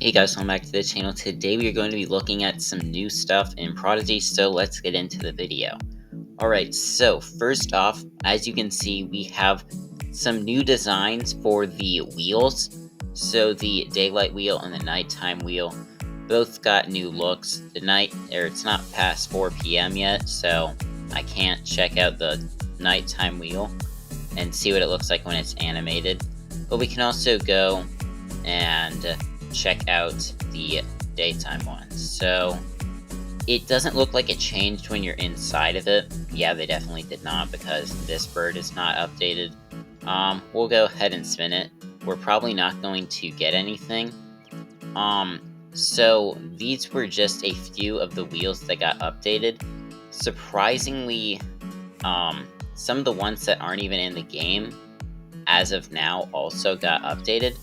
Hey guys, welcome back to the channel. Today we are going to be looking at some new stuff in Prodigy, so let's get into the video. Alright, so first off, as you can see, we have some new designs for the wheels. So the daylight wheel and the nighttime wheel both got new looks. It's not past 4 p.m. yet, so I can't check out the nighttime wheel and see what it looks like when it's animated. But we can also go and check out the daytime one. So it doesn't look like it changed when you're inside of it. Yeah, they definitely did not, because this bird is not updated. We'll go ahead and spin it. We're probably not going to get anything. So these were just a few of the wheels that got updated. Surprisingly, some of the ones that aren't even in the game as of now also got updated.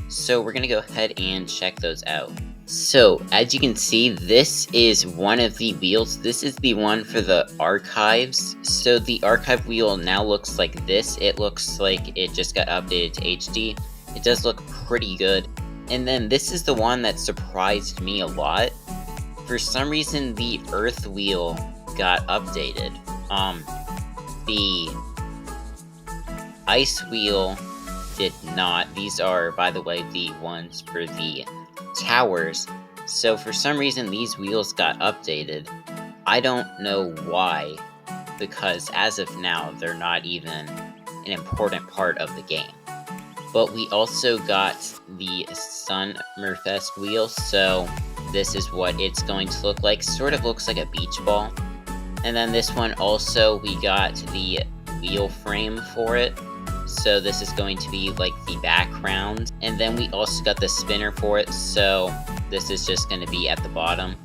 So we're going to go ahead and check those out. So as you can see, this is one of the wheels. This is the one for the archives. So the archive wheel now looks like this. It looks like it just got updated to HD. It does look pretty good. And then this is the one that surprised me a lot. For some reason, the earth wheel got updated. The ice wheel did not. These are, by the way, the ones for the towers. So for some reason, these wheels got updated. I don't know why, because as of now, they're not even an important part of the game. But we also got the Summerfest wheel, so this is what it's going to look like. Sort of looks like a beach ball. And then this one also, we got the wheel frame for it. So this is going to be like the background. And then we also got the spinner for it, so this is just going to be at the bottom.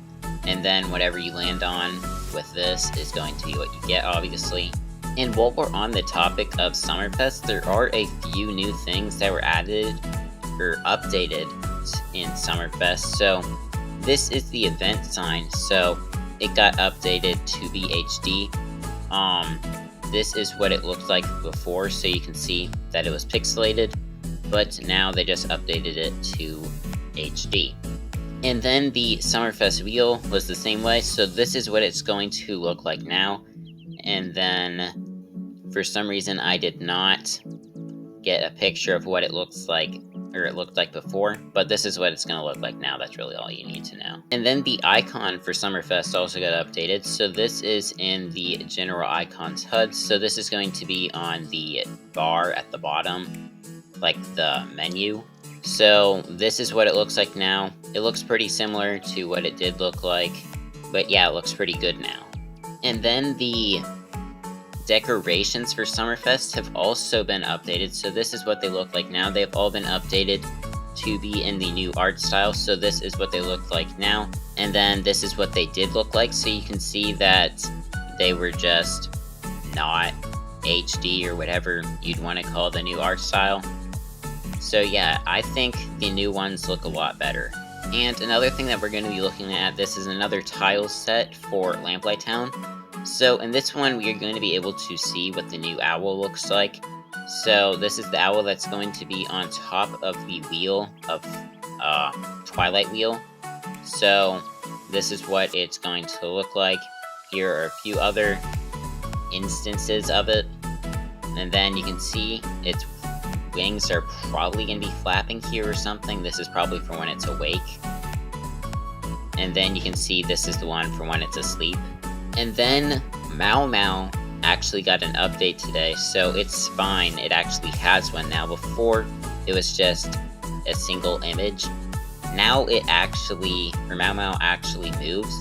And then whatever you land on with this is going to be what you get, obviously. And while we're on the topic of Summerfest, there are a few new things that were added or updated in Summerfest. So this is the event sign, so it got updated to be HD. This is what it looked like before, so you can see that it was pixelated, but now they just updated it to HD. And then the Summerfest wheel was the same way, so this is what it's going to look like now. And then, for some reason, I did not get a picture of what it looks like, or it looked like before, but this is what it's going to look like now. That's really all you need to know. And then the icon for Summerfest also got updated. So this is in the general icons HUD. So this is going to be on the bar at the bottom, like the menu. So this is what it looks like now. It looks pretty similar to what it did look like, but yeah, it looks pretty good now. And then the decorations for Summerfest have also been updated, so this is what they look like now. They've all been updated to be in the new art style, so this is what they look like now. And then this is what they did look like, so you can see that they were just not HD or whatever you'd want to call the new art style. So yeah, I think the new ones look a lot better. And another thing that we're going to be looking at, this is another tile set for Lamplight Town. So in this one, we are going to be able to see what the new owl looks like. So this is the owl that's going to be on top of the wheel of Twilight Wheel. So this is what it's going to look like. Here are a few other instances of it. And then you can see its wings are probably going to be flapping here or something. This is probably for when it's awake. And then you can see this is the one for when it's asleep. And then Maomao actually got an update today, so its spine, it actually has one now. Before, it was just a single image. Now Maomao actually moves.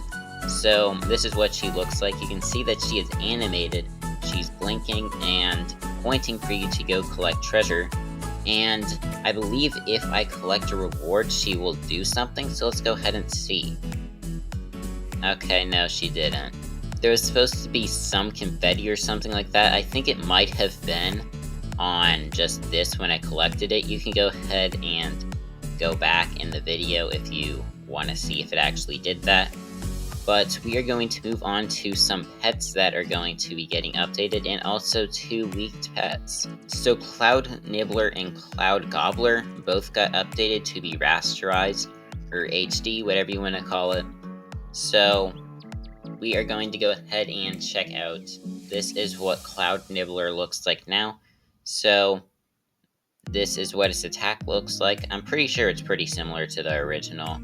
So this is what she looks like. You can see that she is animated. She's blinking and pointing for you to go collect treasure. And I believe if I collect a reward, she will do something, so let's go ahead and see. Okay, no, she didn't. There was supposed to be some confetti or something like that. I think it might have been on just this when I collected it. You can go ahead and go back in the video if you want to see if it actually did that. But we are going to move on to some pets that are going to be getting updated, and also 2 leaked pets. So Cloud Nibbler and Cloud Gobbler both got updated to be rasterized, or HD, whatever you want to call it. So we are going to go ahead and check out. This is what Cloud Nibbler looks like now. So this is what its attack looks like. I'm pretty sure it's pretty similar to the original.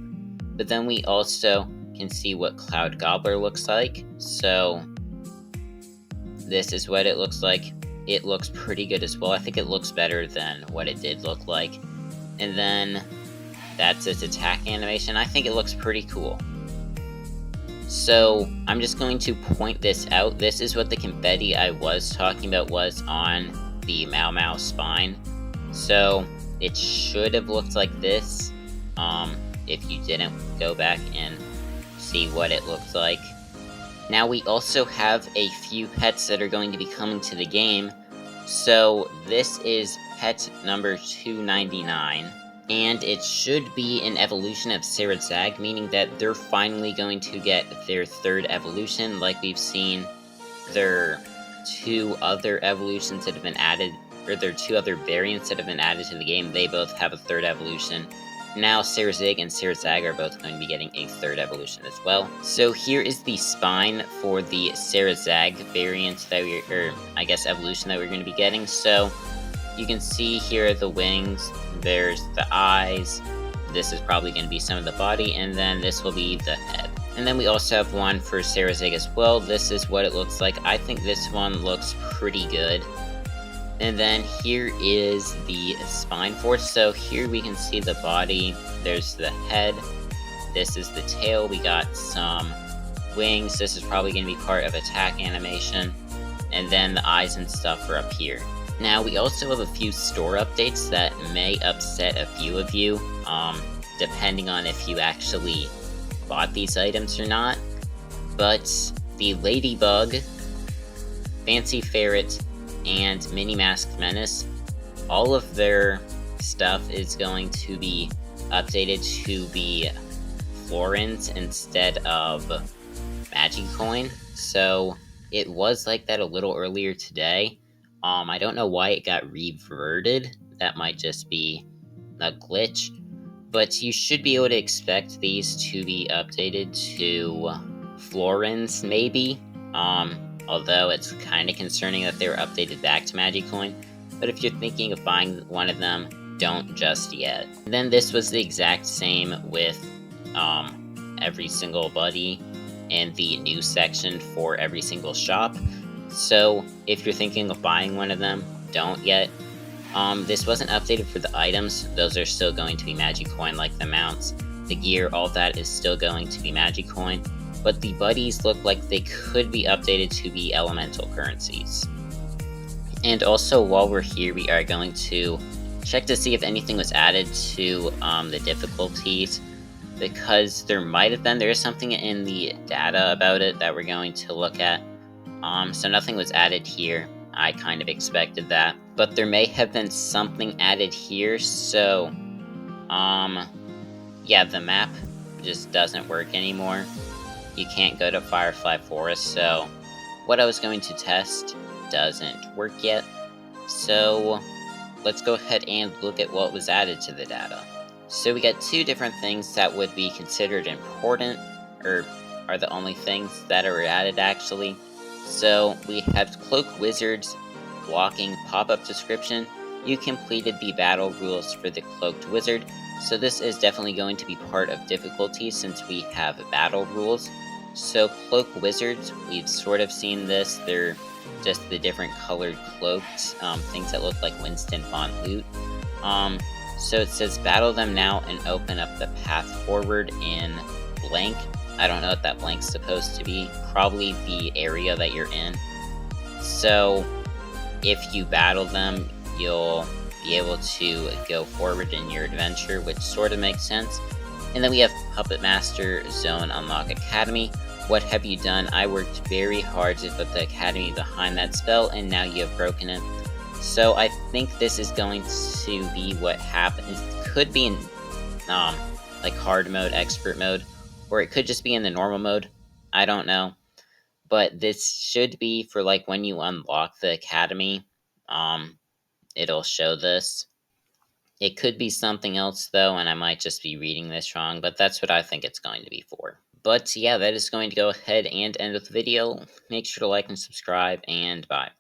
But then we also can see what Cloud Gobbler looks like. So this is what it looks like. It looks pretty good as well. I think it looks better than what it did look like. And then that's its attack animation. I think it looks pretty cool. So I'm just going to point this out. This is what the confetti I was talking about was on the Maomao spine. So it should have looked like this if you didn't go back and see what it looked like. Now we also have a few pets that are going to be coming to the game. So this is pet number 299. And it should be an evolution of Zag, meaning that they're finally going to get their third evolution, like we've seen their two other evolutions that have been added, or their two other variants that have been added to the game. They both have a third evolution. Now Zig and Zag are both going to be getting a third evolution as well. So here is the spine for the Zag variant that evolution that we're going to be getting. So you can see here the wings, there's the eyes, this is probably going to be some of the body, and then this will be the head. And then we also have one for Zig as well. This is what it looks like. I think this one looks pretty good. And then here is the spine for it. So here we can see the body, there's the head, this is the tail, we got some wings, this is probably going to be part of attack animation, and then the eyes and stuff are up here. Now, we also have a few store updates that may upset a few of you, depending on if you actually bought these items or not. But the Ladybug, Fancy Ferret, and Mini Masked Menace, all of their stuff is going to be updated to be florins instead of Magicoin. So it was like that a little earlier today. I don't know why it got reverted. That might just be a glitch. But you should be able to expect these to be updated to florins, maybe. Although it's kind of concerning that they were updated back to Magicoin. But if you're thinking of buying one of them, don't just yet. And then this was the exact same with every single buddy in the news section for every single shop. So if you're thinking of buying one of them, don't yet. This wasn't updated for the items. Those are still going to be Magicoin, like the mounts, the gear, all that is still going to be Magicoin. But the buddies look like they could be updated to be elemental currencies. And also, while we're here, we are going to check to see if anything was added to the difficulties, because there might have been. There is something in the data about it that we're going to look at. So nothing was added here. I kind of expected that. But there may have been something added here, so, yeah, the map just doesn't work anymore. You can't go to Firefly Forest, so what I was going to test doesn't work yet. So let's go ahead and look at what was added to the data. So we got two different things that would be considered important, or are the only things that are added actually. So we have Cloak Wizard's blocking pop-up description. You completed the battle rules for the Cloaked Wizard, so this is definitely going to be part of difficulty since we have battle rules. So Cloak Wizards, we've sort of seen this. They're just the different colored cloaks, things that look like Winston font loot. So it says battle them now and open up the path forward in blank. I don't know what that blank's supposed to be. Probably the area that you're in. So if you battle them, you'll be able to go forward in your adventure, which sort of makes sense. And then we have Puppet Master Zone Unlock Academy. What have you done? I worked very hard to put the Academy behind that spell, and now you have broken it. So I think this is going to be what happens. It could be in like hard mode, expert mode, or it could just be in the normal mode. I don't know. But this should be for like when you unlock the Academy. It'll show this. It could be something else, though, and I might just be reading this wrong, but that's what I think it's going to be for. But yeah, that is going to go ahead and end with the video. Make sure to like and subscribe, and bye.